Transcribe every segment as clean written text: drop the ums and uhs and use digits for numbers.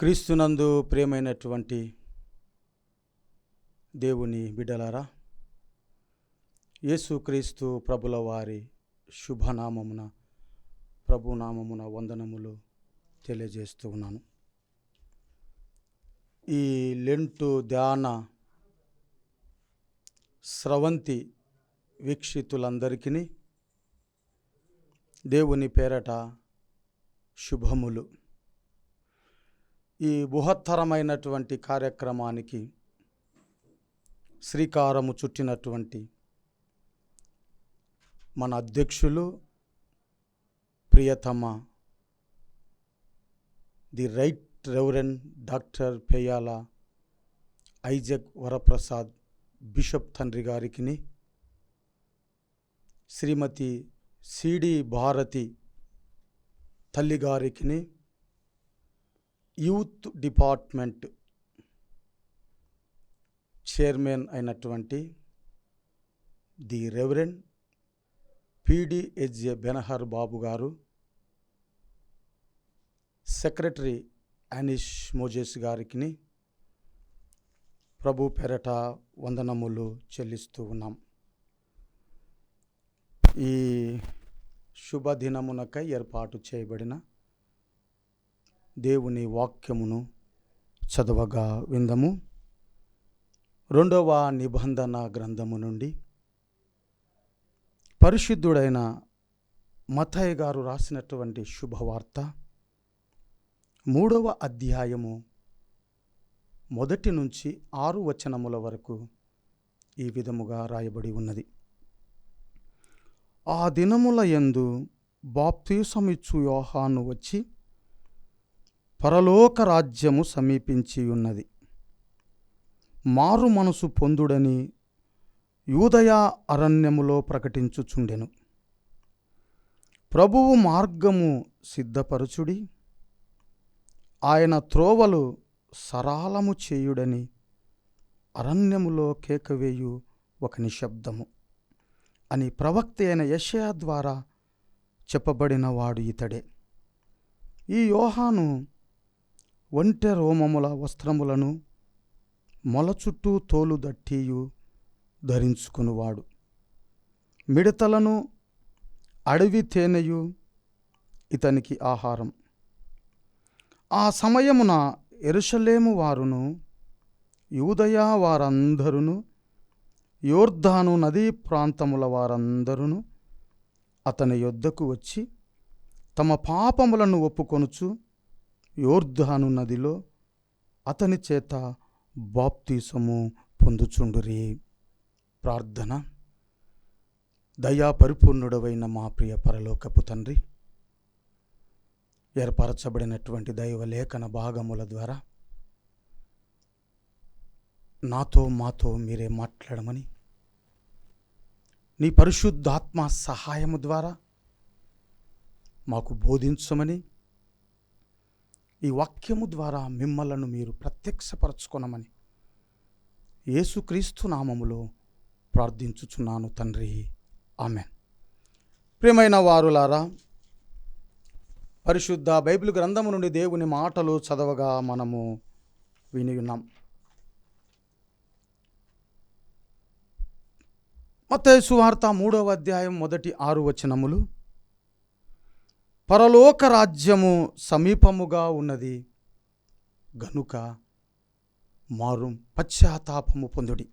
క్రీస్తునందు ప్రియమైనటువంటి దేవుని బిడ్డలారా, యేసుక్రీస్తు ప్రభుల వారి శుభనామమున ప్రభునామమున వందనములు తెలియజేస్తూ ఉన్నాను. ఈ లెంటు ధ్యాన స్రవంతి వీక్షితులందరికీ దేవుని పేరట శుభములు. ఈ బృహత్తరమైనటువంటి కార్యక్రమానికి శ్రీకారము చుట్టినటువంటి మన అధ్యక్షులు, ప్రియతమ the right reverend doctor Peyyala Isaac Varaprasad bishop తండ్రి గారికి, శ్రీమతి సిడి భారతి తల్లి గారికి, యూత్ డిపార్ట్మెంట్ చైర్మన్ అయినటువంటి ది రెవరెండ్ పిడిహెచ్ఏ బెనహర్ బాబు గారు, సెక్రటరీ అనిష్ మోజెస్ గారికి ప్రభు పేరట వందనములు చెల్లిస్తూ ఉన్నాం. ఈ శుభదినమునకై ఏర్పాటు చేయబడిన దేవుని వాక్యమును చదవగా విందము. 2వ నిబంధన గ్రంథము నుండి పరిశుద్ధుడైన మత్తయి గారు రాసినటువంటి శుభవార్త 3వ అధ్యాయము 1 నుంచి 6 వచనముల వరకు ఈ విధముగా రాయబడి ఉన్నది. ఆ దినముల యందు బాప్తిసమిచ్చు యోహాను వచ్చి, పరలోక రాజ్యము సమీపించి ఉన్నది, మారు మనసు పొందుడని యూదయ అరణ్యములో ప్రకటించుచుండెను. ప్రభువు మార్గము సిద్ధపరచుడి, ఆయన త్రోవలు సరాలము చేయుడని అరణ్యములో కేకవేయు ఒక నిశ్శబ్దము అని ప్రవక్త అయిన యెషయా ద్వారా చెప్పబడిన వాడు ఇతడే. ఈ యోహాను ఒంటె రోమముల వస్త్రములను మొల చుట్టూ తోలు దట్టియు ధరించుకునివాడు, మిడతలను అడవి తేనెయు ఇతనికి ఆహారం. ఆ సమయమున యెరూషలేము వారును యూదయ వారందరును యొర్దాను నదీ ప్రాంతముల వారందరును అతని యొద్దకు వచ్చి తమ పాపములను ఒప్పుకొనుచు యొర్దాను నదిలో అతని చేత బాప్తిసము పొందుచుండురి. ప్రార్థన. దయా పరిపూర్ణుడవైన మా ప్రియ పరలోకపు తండ్రి, ఏర్పరచబడినటువంటి దైవ లేఖన భాగముల ద్వారా నాతో మాతో మీరే మాట్లాడమని, నీ పరిశుద్ధాత్మ సహాయము ద్వారా మాకు బోధించమని, ఈ వాక్యము ద్వారా మిమ్మలను మీరు ప్రత్యక్షపరచుకొనమని యేసుక్రీస్తు నామములో ప్రార్థించుచున్నాను తండ్రి, ఆమెన్. ప్రియమైన వారులారా, పరిశుద్ధ బైబిల్ గ్రంథము నుండి దేవుని మాటలు చదవగా మనము విని ఉన్నాం. మత్తయి సువార్త 3వ అధ్యాయం 1-6 వచనములు. పరలోక రాజ్యము సమీపముగా ఉన్నది గనుక పశ్చాత్తాపము పొందుడి.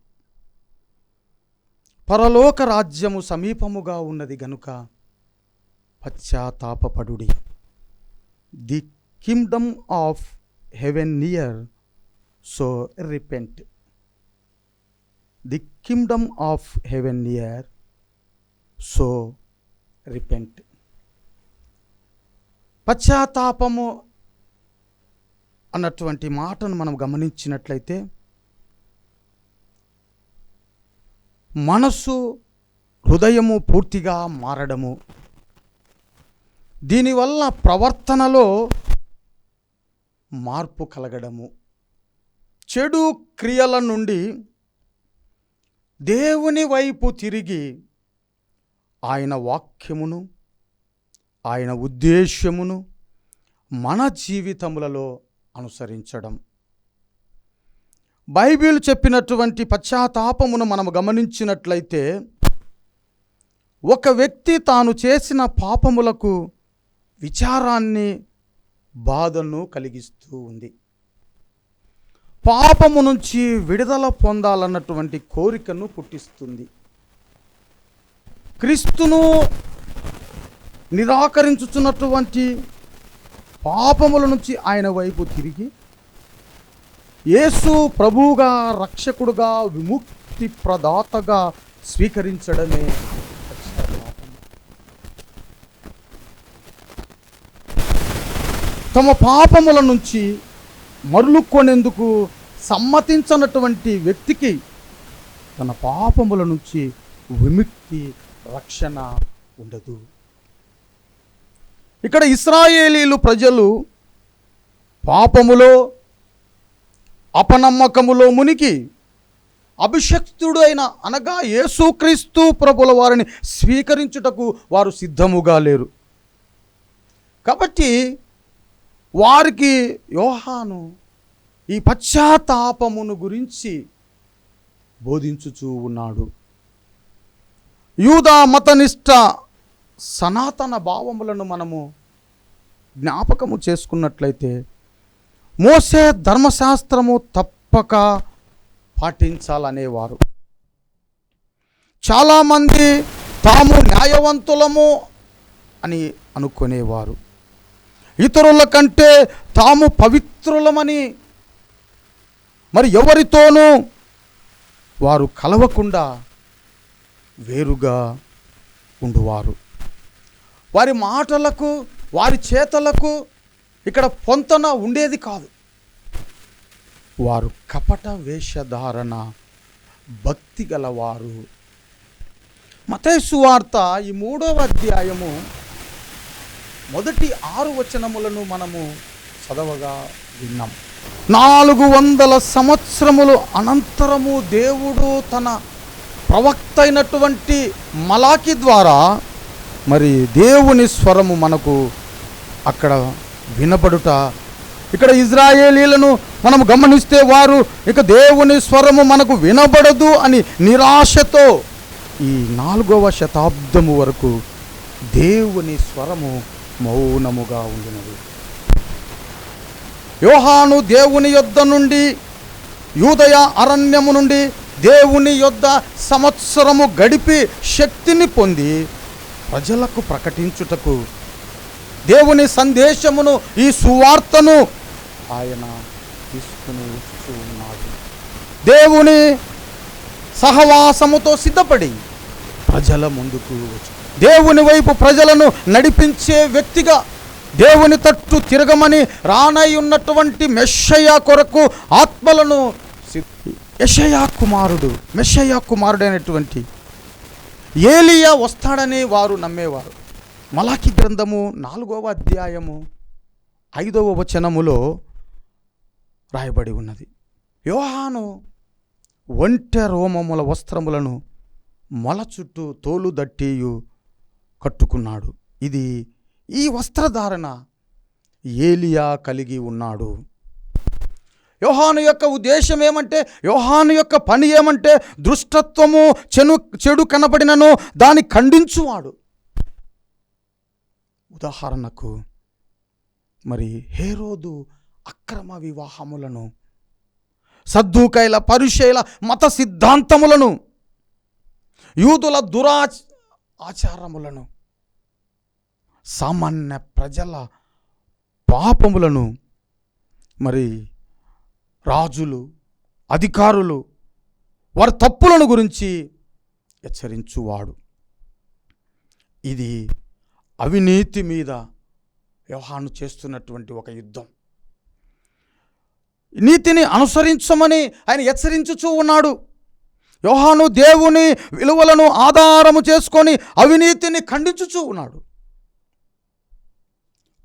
పరలోక రాజ్యము సమీపముగా ఉన్నది గనుక పశ్చాత్తాపపడుడి. The kingdom of heaven near, so repent. The kingdom of heaven near, so repent. పశ్చాత్తాపము అన్నటువంటి మాటను మనం గమనించినట్లయితే, మనసు హృదయము పూర్తిగా మారడము, దీనివల్ల ప్రవర్తనలో మార్పు కలగడము, చెడు క్రియల నుండి దేవుని వైపు తిరిగి ఆయన వాక్యమును, ఆయన ఉద్దేశ్యమును మన జీవితములలో అనుసరించడం. బైబిల్ చెప్పినటువంటి పశ్చాత్తాపమును మనము గమనించినట్లయితే, ఒక వ్యక్తి తాను చేసిన పాపములకు విచారాన్ని, బాధను కలిగిస్తూ ఉంది. పాపము నుంచి విడుదల పొందాలన్నటువంటి కోరికను పుట్టిస్తుంది. క్రీస్తును నిరాకరించుచున్నటువంటి పాపముల నుంచి ఆయన వైపు తిరిగి యేసు ప్రభువుగా, రక్షకుడుగా, విముక్తి ప్రదాతగా స్వీకరించడమే పశ్చాత్తాపం. తమ పాపముల నుంచి మరలుకొనేందుకు సమ్మతించనటువంటి వ్యక్తికి తన పాపముల నుంచి విముక్తి, రక్షణ ఉండదు. ఇక్కడ ఇశ్రాయేలీలు ప్రజలు పాపములో, అపనమ్మకములో మునిగి అభిషక్తుడు అయిన అనగా యేసుక్రీస్తు ప్రభుల వారిని స్వీకరించుటకు వారు సిద్ధముగా లేరు. కాబట్టి వారికి యోహాను ఈ పశ్చాత్తాపమును గురించి బోధించుచూ ఉన్నాడు. యూదా మతనిష్ట సనాతన భావములను మనము జ్ఞాపకము చేసుకున్నట్లయితే, మోసే ధర్మశాస్త్రము తప్పక పాటించాలనేవారు. చాలామంది తాము న్యాయవంతులము అని అనుకునేవారు. ఇతరుల కంటే తాము పవిత్రులమని మరి ఎవరితోనూ వారు కలవకుండా వేరుగా ఉండువారు. వారి మాటలకు, వారి చేతలకు ఇక్కడ పొంతన ఉండేది కాదు. వారు కపట వేషధారణ, భక్తి గలవారు. మత్తయి సువార్త ఈ 3వ అధ్యాయము మొదటి 6 వచనములను మనము చదవగా విన్నాం. 400 సంవత్సరములు అనంతరము దేవుడు తన ప్రవక్త అయినటువంటి మలాకి ద్వారా మరి దేవుని స్వరము మనకు అక్కడ వినబడుట. ఇక్కడ ఇజ్రాయేలీలను మనం గమనిస్తే వారు ఇక దేవుని స్వరము మనకు వినబడదు అని నిరాశతో ఈ 4వ శతాబ్దము వరకు దేవుని స్వరము మౌనముగా ఉండినది. యోహాను దేవుని యొద్ద నుండి, యూదయ అరణ్యము నుండి దేవుని యొద్ద సంవత్సరము గడిపి శక్తిని పొంది ప్రజలకు ప్రకటించుటకు దేవుని సందేశమును, ఈ సువార్తను ఆయన తీసుకుని వస్తూ ఉన్నాడు. దేవుని సహవాసముతో సిద్ధపడి ప్రజల ముందుకు వచ్చి దేవుని వైపు ప్రజలను నడిపించే వ్యక్తిగా, దేవుని తట్టు తిరగమని రానై ఉన్నటువంటి మెస్సయ్య కొరకు ఆత్మలను యెషయా కుమారుడైనటువంటి ఏలియా వస్తాడని వారు నమ్మేవారు. మలాకి గ్రంథము 4వ అధ్యాయము 5వ వచనములో రాయబడి ఉన్నది. యోహాను ఒంటె రోమముల వస్త్రములను మొల చుట్టూ తోలు దట్టియు కట్టుకున్నాడు. ఈ వస్త్రధారణ ఏలియా కలిగి ఉన్నాడు. యోహాను యొక్క ఉద్దేశం ఏమంటే, యోహాను యొక్క పని ఏమంటే, దుష్టత్వము చెడు కనబడినను దాన్ని ఖండించువాడు. ఉదాహరణకు మరి హేరోదు అక్రమ వివాహములను, సద్దూకైల పరిసయ్యుల మత సిద్ధాంతములను, యూదుల ఆచారములను, సామాన్య ప్రజల పాపములను మరి రాజులు, అధికారులు వారి తప్పులను గురించి హెచ్చరించువాడు. ఇది అవినీతి మీద యోహాను చేస్తున్నటువంటి ఒక యుద్ధం. నీతిని అనుసరించమని ఆయన హెచ్చరించుచూ ఉన్నాడు. యోహాను దేవుని విలువలను ఆధారము చేసుకొని అవినీతిని ఖండించుచూ ఉన్నాడు.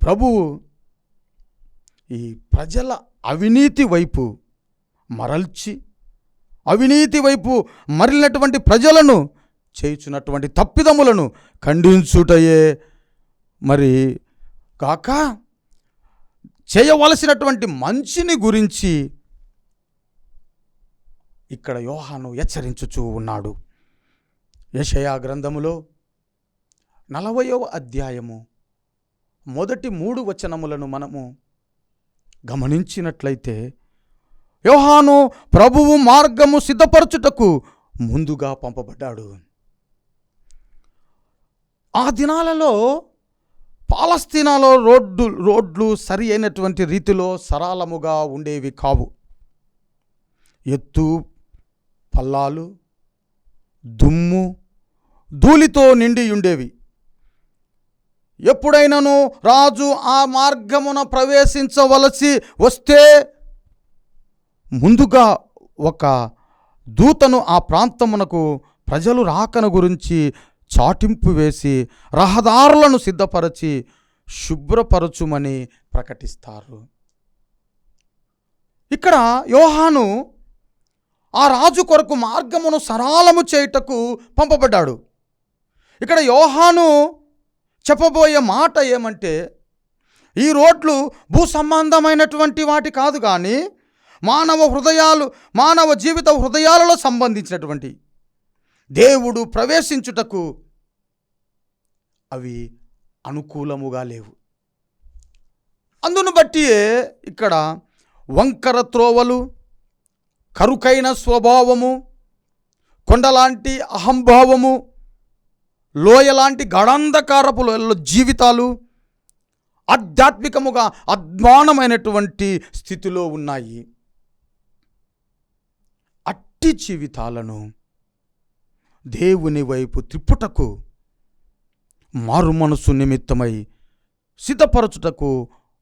ప్రభువు ఈ ప్రజల అవినీతి వైపు మరల్చి, అవినీతి వైపు మరలినటువంటి ప్రజలను చేయుచున్నటువంటి తప్పిదములను ఖండించుటయే మరి కాక చేయవలసినటువంటి మంచిని గురించి ఇక్కడ యోహాను హెచ్చరించుచూ ఉన్నాడు. యెషయా గ్రంథములో 40వ అధ్యాయము మొదటి 3 వచనములను మనము గమనించినట్లయితే, యోహాను ప్రభువు మార్గము సిద్ధపరచుటకు ముందుగా పంపబడ్డాడు. ఆ దినాలలో పాలస్తీనాలో రోడ్లు సరి అయినటువంటి రీతిలో సరళముగా ఉండేవి కావు. ఎత్తు పల్లాలు, దుమ్ము, ధూళితో నిండి ఉండేవి. ఎప్పుడైనాను రాజు ఆ మార్గమున ప్రవేశించవలసి వస్తే ముందుగా ఒక దూతను ఆ ప్రాంతమునకు ప్రజలు రాకను గురించి చాటింపు వేసి రహదారులను సిద్ధపరచి శుభ్రపరచుమని ప్రకటిస్తారు. ఇక్కడ యోహాను ఆ రాజు కొరకు మార్గమును సరళము చేయుటకు పంపబడ్డాడు. ఇక్కడ యోహాను చెప్పబోయే మాట ఏమంటే, ఈ రోడ్లు భూ సంబంధమైనటువంటి వాటి కాదు, కానీ మానవ జీవిత హృదయాలలో సంబంధించినటువంటి దేవుడు ప్రవేశించుటకు అవి అనుకూలముగా లేవు. అందును బట్టియే ఇక్కడ వంకర త్రోవలు, కరుకైన స్వభావము, కొండలాంటి అహంభావము, లోయలాంటి గడాంధకారపు జీవితాలు ఆధ్యాత్మికముగా అధ్వానమైనటువంటి స్థితిలో ఉన్నాయి. అట్టి జీవితాలను దేవుని వైపు త్రిప్పుటకు మారు మనసు నిమిత్తమై సిద్ధపరచుటకు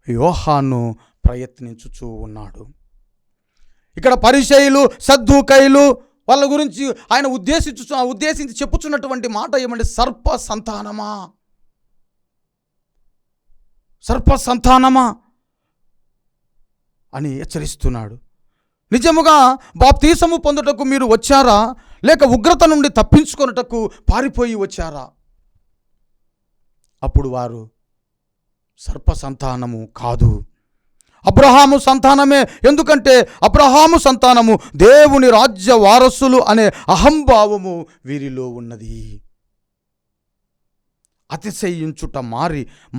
యోహాను ప్రయత్నించుచూ ఉన్నాడు. ఇక్కడ పరిసయ్యులు, సద్దూకయ్యులు వాళ్ళ గురించి ఆయన ఉద్దేశించి చెప్పుచున్నటువంటి మాట ఏమంటే, సర్ప సంతానమా అని హెచ్చరిస్తున్నాడు. నిజముగా బాప్తీసము పొందుటకు మీరు వచ్చారా, లేక ఉగ్రత నుండి తప్పించుకొనుటకు పారిపోయి వచ్చారా? అప్పుడు వారు సర్ప సంతానము కాదు, అబ్రహాము సంతానమే. ఎందుకంటే అబ్రహాము సంతానము దేవుని రాజ్య వారసులు అనే అహంభావము వీరిలో ఉన్నది. అతిశయించుట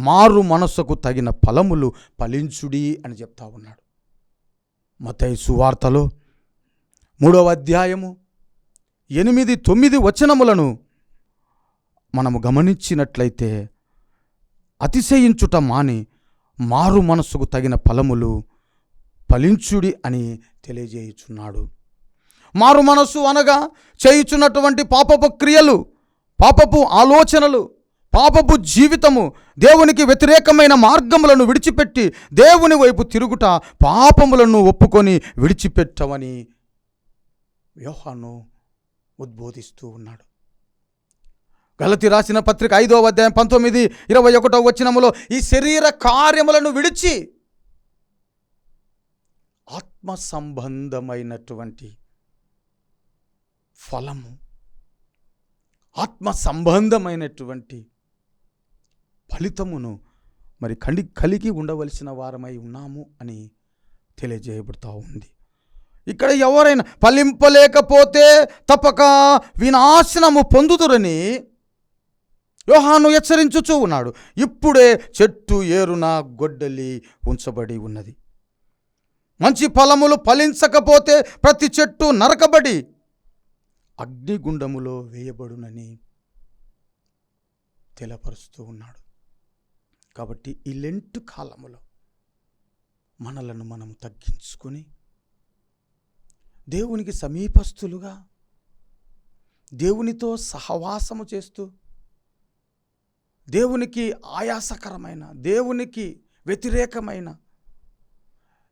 మారు మనసుకు తగిన ఫలములు ఫలించుడి అని చెప్తా ఉన్నాడు. మత్తయి సువార్తలో 3వ అధ్యాయము 8-9 వచనములను మనము గమనించినట్లయితే, అతిశయించుట మాని మారు మనసుకు తగిన ఫలములు ఫలించుడి అని తెలియజేయుచున్నాడు. మారు మనసు అనగా చేయుచున్నటువంటి పాపపు క్రియలు, పాపపు ఆలోచనలు, పాపపు జీవితము, దేవునికి వ్యతిరేకమైన మార్గములను విడిచిపెట్టి దేవుని వైపు తిరుగుట, పాపములను ఒప్పుకొని విడిచిపెట్టవని యోహాను ఉద్బోధిస్తూ ఉన్నాడు. గలతీ రాసిన పత్రిక 5వ అధ్యాయం 19-21 వచనములో, ఈ శరీర కార్యములను విడిచి ఆత్మ సంబంధమైనటువంటి ఫలము, ఆత్మ సంబంధమైనటువంటి ఫలితమును మరి కలిగి ఉండవలసిన వారమై ఉన్నాము అని తెలియజేయబడుతూ ఉంది. ఇక్కడ ఎవరైనా ఫలింపలేకపోతే తప్పక వినాశనము పొందుదురని యోహాను హెచ్చరించుచూ ఉన్నాడు. ఇప్పుడే చెట్టు ఏరున గొడ్డలి ఉంచబడి ఉన్నది. మంచి ఫలములు ఫలించకపోతే ప్రతి చెట్టు నరకబడి అగ్నిగుండములో వేయబడునని తెలియపరుస్తూ ఉన్నాడు. కాబట్టి ఈ లెంటు కాలములో మనలను మనము తగ్గించుకొని దేవునికి సమీపస్తులుగా, దేవునితో సహవాసము చేస్తూ, దేవునికి ఆయాసకరమైన, దేవునికి వ్యతిరేకమైన,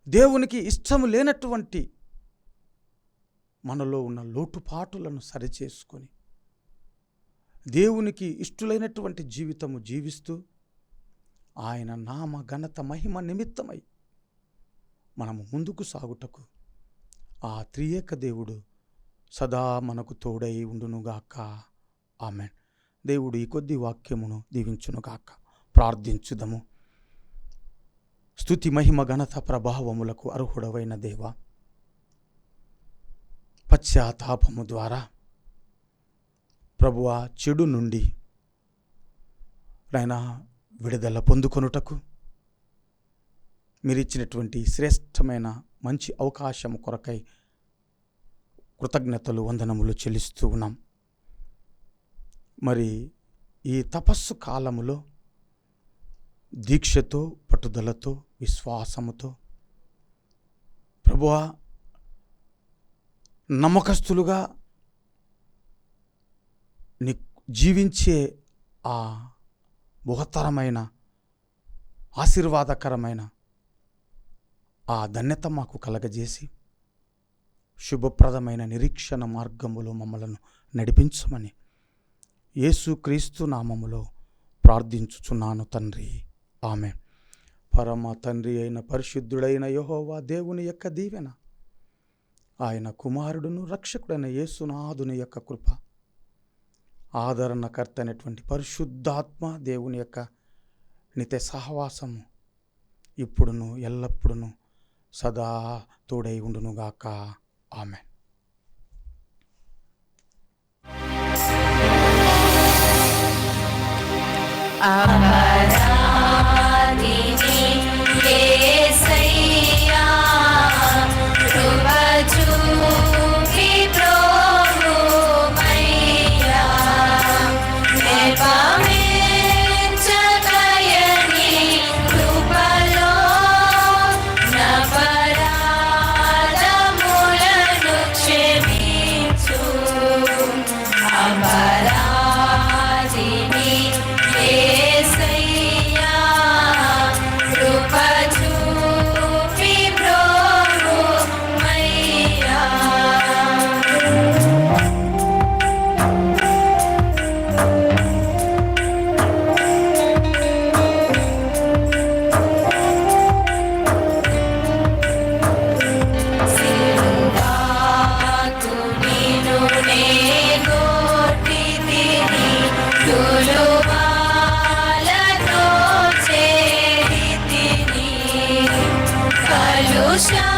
దేవునికి ఇష్టము లేనటువంటి మనలో ఉన్న లోటుపాటులను సరిచేసుకొని దేవునికి ఇష్టలైనటువంటి జీవితము జీవిస్తూ ఆయన నామ ఘనత మహిమ నిమిత్తమై మనము ముందుకు సాగుటకు ఆ త్రియేక దేవుడు సదా మనకు తోడై ఉండునుగాక. ఆమేన్. దేవుడు ఈ కొద్ది వాక్యమును దీవించునుగాక. ప్రార్థించుదము. స్తుతి మహిమ ఘనత ప్రభావములకు అర్హుడవైన దేవా, పశ్చాత్తాపము ద్వారా ప్రభువా చెడు నుండి నాయనా విడుదల పొందుకొనుటకు మీరిచ్చినటువంటి శ్రేష్టమైన మంచి అవకాశం కొరకై కృతజ్ఞతలు వందనములు చెల్లిస్తూ ఉన్నాం. మరి ఈ తపస్సు కాలములో దీక్షతో, పట్టుదలతో, విశ్వాసముతో ప్రభువా నమ్మకస్తులుగా నీ జీవించే ఆ బృహత్తరమైన ఆశీర్వాదకరమైన ఆ ధన్యత మాకు కలగజేసి శుభప్రదమైన నిరీక్షణ మార్గములో మమ్మలను నడిపించమని యేసుక్రీస్తు నామములో ప్రార్థించుచున్నాను తండ్రి, ఆమేన్. పరమ తండ్రి అయిన పరిశుద్ధుడైన యెహోవా దేవుని యొక్క దీవెన, ఆయన కుమారుడును రక్షకుడైన యేసునాథుని యొక్క కృప, ఆదరణకర్త అయినటువంటి పరిశుద్ధాత్మ దేవుని యొక్క నిత్య సహవాసము ఇప్పుడును ఎల్లప్పుడును సదా తోడై ఉండునుగాక. ఆమేన్. Shine.